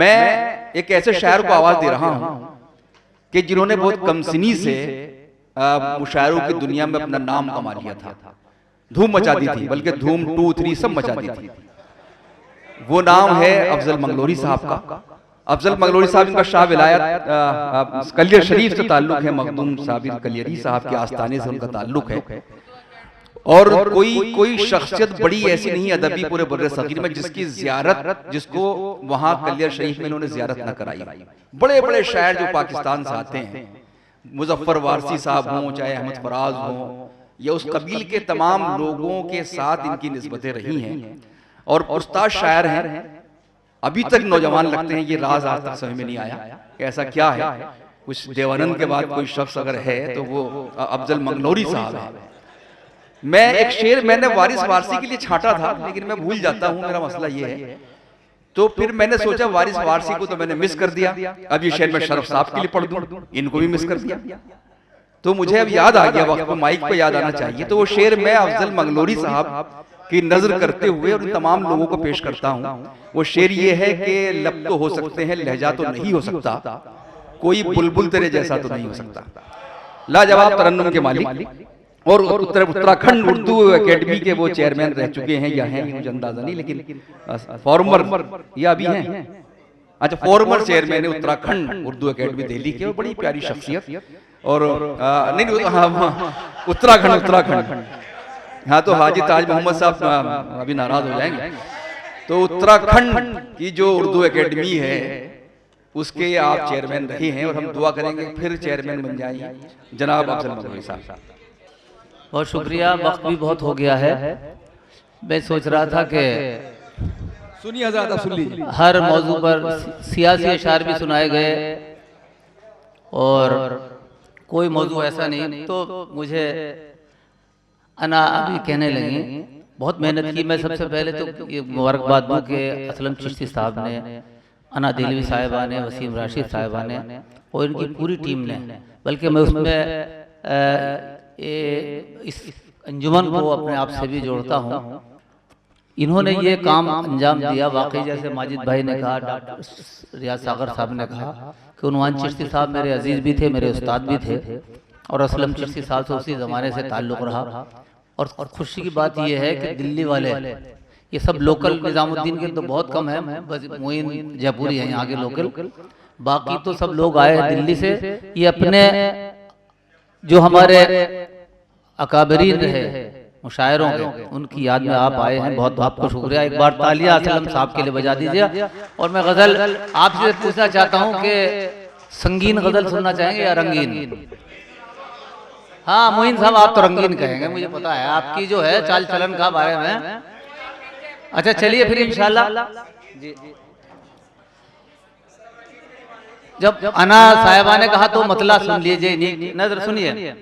मैं एक ऐसे शायर को आवाज दे रहा हूं कि जिन्होंने बहुत कमसिनी से मुशायरों की दुनिया में अपना नाम कमा लिया था, धूम मचा दी थी, बल्कि धूम 2, 3 सब मचा दी थी। वो नाम है अफजल मंगलोरी साहब का। अफजल मंगलोरी साहब इनका शाह विलायत कलियर शरीफ से ताल्लुक है, मखदूम साबिर कलियरी साहब के आस्थाने से उनका ताल्लुक है। और कोई शख्सियत बड़ी ऐसी नहीं अदबी पूरे बर्रे सगीर में जिसकी जियारत, जिसको वहां कलियर शरीफ में इन्होंने जियारत न कराई। बड़े बड़े शायर जो पाकिस्तान से आते हैं, मुजफ्फर वारसी साहब हों, चाहे अहमद फराज हों, या उस कबील के तमाम लोगों के साथ इनकी निस्बतें रही हैं और उस्ताद शायर हैं। अभी तक नौजवान लगते हैं, ये राज आज तक समझ में नहीं आया कि ऐसा क्या है। कुछ देवानंद के बाद कोई शख्स अगर है तो वो अफजल मंगलोरी साहब है। मैं एक शेर मैंने वारिस वारसी के लिए छांटा था, लेकिन मैं भूल जाता हूं, मेरा मसला ये है। तो फिर मैंने सोचा वारिस वारसी को तो मैंने मिस कर दिया, अब ये शेर मैं शरफ साहब के लिए पढ़ दूं, इनको भी मिस कर दिया। तो मुझे अब याद आ गया, वक्त माइक पे याद आना चाहिए। तो वो शेर मैं अफजल मंगलोरी साहब की नजर करते हुए और तमाम लोगों को पेश करता हूं। वो शेर ये है कि लब तो हो सकते हैं, लहजा तो नहीं हो सकता, कोई बुलबुल तेरे जैसा तो नहीं हो सकता। लाजवाब तरन्नुम के मालिक और उत्तराखंड उर्दू एकेडमी के वो चेयरमैन रह चुके हैं या हैं, मुझे अंदाजा नहीं, लेकिन फॉर्मर या अभी हैं, अच्छा फॉर्मर चेयरमैन है उत्तराखंड उर्दू एकेडमी दिल्ली के, और बड़ी प्यारी शख्सियत। और नहीं उत्तराखंड हाँ, तो हाजी ताज मोहम्मद साहब अभी नाराज हो जाएंगे। तो उत्तराखंड की जो उर्दू एकेडमी है उसके आप चेयरमैन रहे हैं, और हम दुआ करेंगे फिर चेयरमैन बन जाएंगे जनाब अफजल मंगलोरी साहब। बहुत शुक्रिया, वक्त भी बहुत हो गया है। मैं सोच रहा था कि सुनिए ज़्यादा सुन लीजिए, हर मौजू पर सियासी अशार भी सुनाए गए और कोई मौजू ऐसा नहीं। तो मुझे अना अभी कहने लगी, बहुत मेहनत की। मैं सबसे पहले तो ये मुबारकबाद दूं कि असलम चिश्ती साहब ने, अना दिलवी साहिबा ने, वसीम राशिद साहिबा ने और इनकी पूरी टीम ने, बल्कि मैं उसमें इस अंजुमन को अपने आप से भी जोड़ता हूँ। इन्होंने ये काम अंजाम दिया वाकई, जैसे माजिद भाई ने कहा, डॉक्टर रियाज सागर साहब ने कहा कि उन्वान चिश्ती साहब मेरे अजीज भी थे, मेरे उस्ताद भी थे, और असलम चिश्ती साहब से उसी ज़माने से ताल्लुक़ रहा। और खुशी की बात यह है कि दिल्ली वाले ये सब लोकल, निज़ामुद्दीन के तो बहुत कम है, बस मोइन जयपुरी हैं यहाँ के लोकल, बाकी तो सब लोग आए हैं दिल्ली से। ये अपने जो हमारे अकाबरीन रहे मुशायरों के, उनकी याद में आप आए हैं, बहुत आपको शुक्रिया। एक बार तालियां असलम साहब के लिए बजा दीजिए। और मैं गज़ल आपसे पूछना चाहता हूं कि संगीन गज़ल सुनना चाहेंगे या रंगीन? हाँ मोइन साहब, आप तो रंगीन कहेंगे, मुझे पता है आपकी जो है चाल चलन का बारे में। अच्छा चलिए फिर इंशाल्लाह। जब अना साहिबा ने कहा तो मतला सुन लीजिए, नजर सुनिए,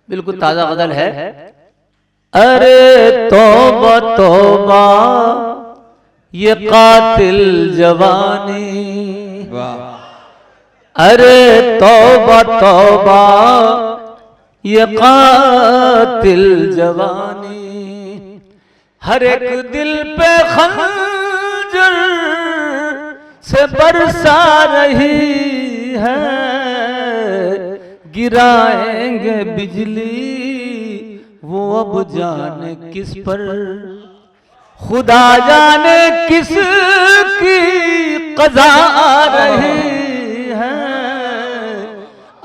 बिल्कुल ताजा गजल है। अरे तौबा तौबा ये कातिल जवानी, अरे तौबा तौबा ये कातिल जवानी, हर एक दिल पे खंजर से बरसा रही है, गिराएंगे बिजली वो अब जाने किस पर, खुदा जाने किस की क़ज़ा आ रही है।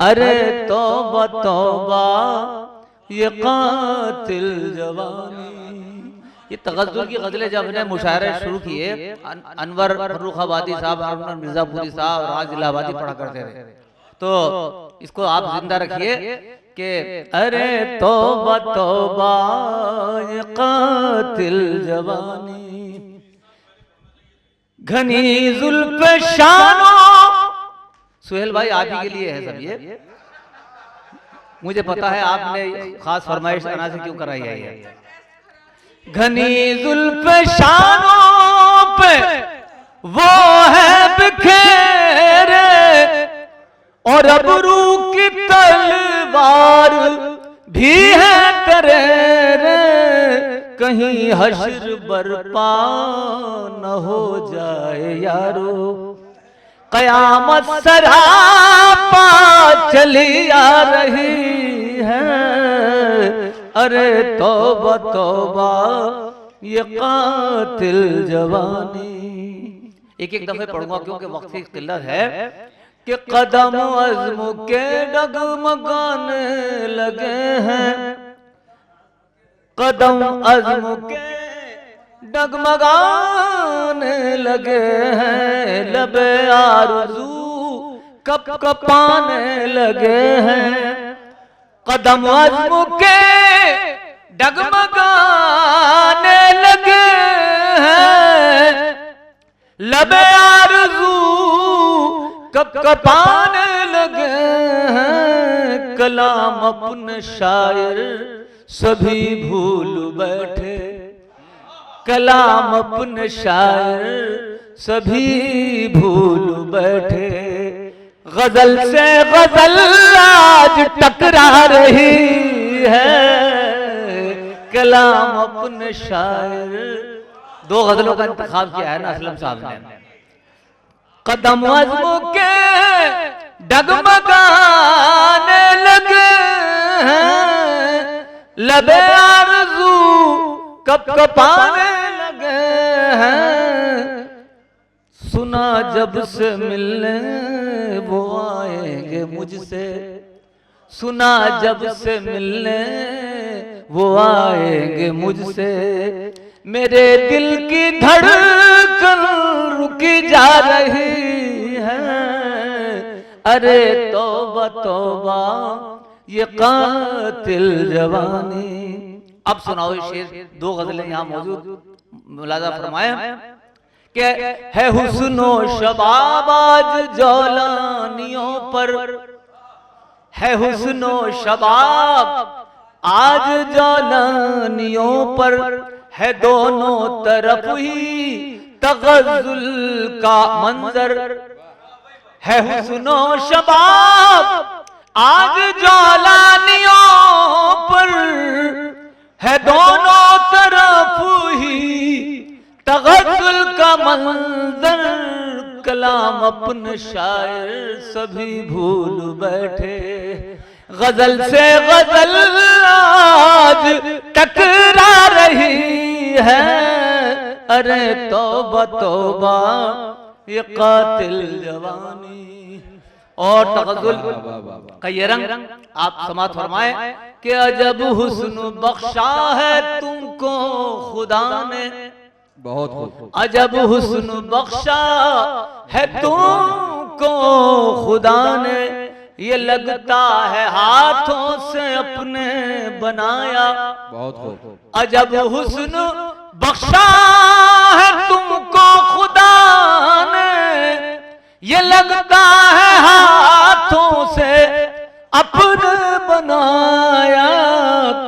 अरे तौबा तौबा ये कातिल जवानी। ये तगज़्ज़ुल की गज़लें जब ने मुशायरे शुरू किए, अनवर फर्रुखाबादी साहब, हारून मिर्ज़ापुरी साहब, राज इलाहाबादी पढ़ा करते थे। तो इसको आप जिंदा रखिए कि अरे तौबा तौबा ये कातिल जवानी, घनी जुल्फ़े शानो। सुहेल भाई आप ही के लिए है सब ये, मुझे पता है आपने खास फरमाइश अना से क्यों कराई है। घनी जुल्फ़े शानों पे वो है बिखेरे, और अबरू की तलवार भी है करेरे, कहीं हश्र बर्पा न हो जाए यारो, कयामत सरापा चली आ रही है, अरे तौबा तौबा ये कातिल जवानी। एक एक दफे पढ़ूंगा क्योंकि वक्त की किल्लत है। कि कदम अज़्म के डगमगाने लगे हैं, कदम अज़्म के डगमगाने लगे हैं, लबे आरज़ू कप कपाने लगे हैं। कदम अज़्म के डगमगाने लगे हैं, लबे आरज़ू कप कपाने लगे हैं। कलाम अपने शायर सभी भूल बैठे, कलाम अपने शायर सभी भूल बैठे। गजल से गजल आज टकरा रही है, कलाम अपने शायर। दो गजलों का इंतखाब किया है ना असलम साहब ने। कदम अज़्म के डगमगाने लगे हैं, लबे आरज़ू कप कपाने लगे हैं। सुना जब से मिलने वो आएंगे मुझसे, सुना जब से मिलने वो आएंगे मुझसे। मेरे दिल की धड़कन रुकी जा रही है, अरे तौबा तौबा ये कातिल जवानी। अब सुनाओ शेर। दो गजलें यहाँ मौजूद, मुलाजा फरमाए कि है हुस्नो शबाब आज जौलानियों पर, है हुस्नो शबाब आज जौलानियों पर। है दोनों तरफ ही तगज़्ज़ुल का मंजर, है हुस्नो शबाब आज जौलानियों पर। है दोनों तरफ ही तगज़्ज़ुल का मंजर। कलाम अपने शायर सभी भूल बैठे, गजल से गजल आज टकरा रही है, अरे तौबा तौबा ये कातिल जवानी। और तगज़्ज़ुल का ये रंग आप समात फरमाए कि अजब हुस्न बख्शा है तुमको खुदा ने, बहुत खूब। अजब हुस्न बख्शा है तुमको खुदा ने। ये लगता है हाथों से अपने बनाया, बहुत खूब। अजब हुस्न बख्शा है तुमको खुदा ने। ये लगता है हाथों से अपने बनाया।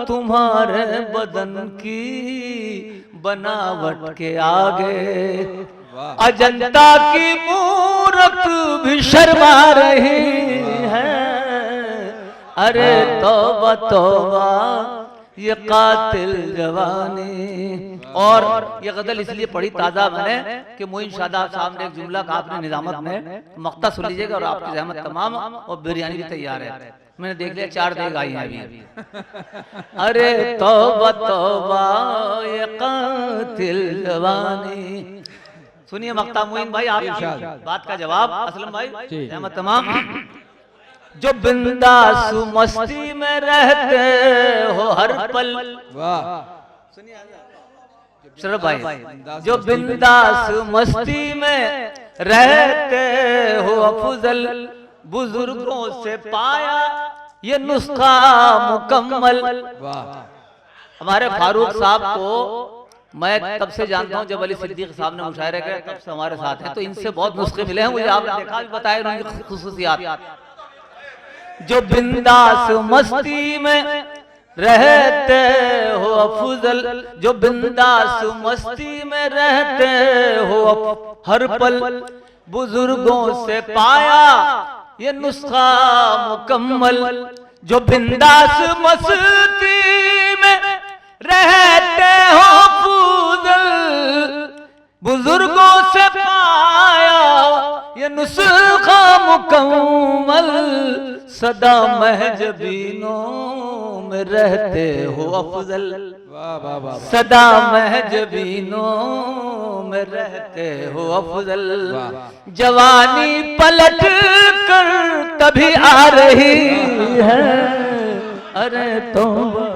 तुम्हारे बदन की बनावट के आगे अजंता की मूरत भी शर्मा रही है, अरे तौबा तौबा ये कातिल जवानी। और ये गजल इसलिए पढ़ी ताज़ा मैंने कि मोइन शादाब साहब ने एक जुमला कहा अपने निजामत में, मक्ता सुन लीजिएगा और आपकी जहमत तमाम। और बिरयानी भी तैयार है, मैंने देख लिया 4 देग आई हैं अभी। अरे तौबा तौबा ये कातिल जवानी। सुनिए मक्ता मोइन भाई, आप बात का जवाब असलम भाई जहमत तमाम। जो बिंदास मस्ती में रहते हो हर पल, वाह सुनिए शरफ भाई, जो बिंदास मस्ती में रहते हो अफजल, बुजुर्गों से पाया ये नुस्खा मुकम्मल। हमारे फारूक साहब को मैं तब से जानता हूं जब अली सिद्दीक साहब ने मुशायरे किया, तब से हमारे साथ हैं, तो इनसे बहुत नुस्खे मिले हैं मुझे। आपने देखा भी बताया उनकी खुसूसियात। जो बिंदास मस्ती में रहते हो अफजल, जो बिंदास मस्ती में रहते हो हर पल, बुजुर्गों से पाया ये नुस्खा मुकम्मल। जो बिंदास मस्ती में रहते हो अफजल, बुजुर्गों से पाया ये नुस्खा कौमल सदा महजबीनों में रहते हो अफजल, सदा महजबीनों में रहते हो अफजल। जवानी पलट कर तभी आ रही है, अरे तौबा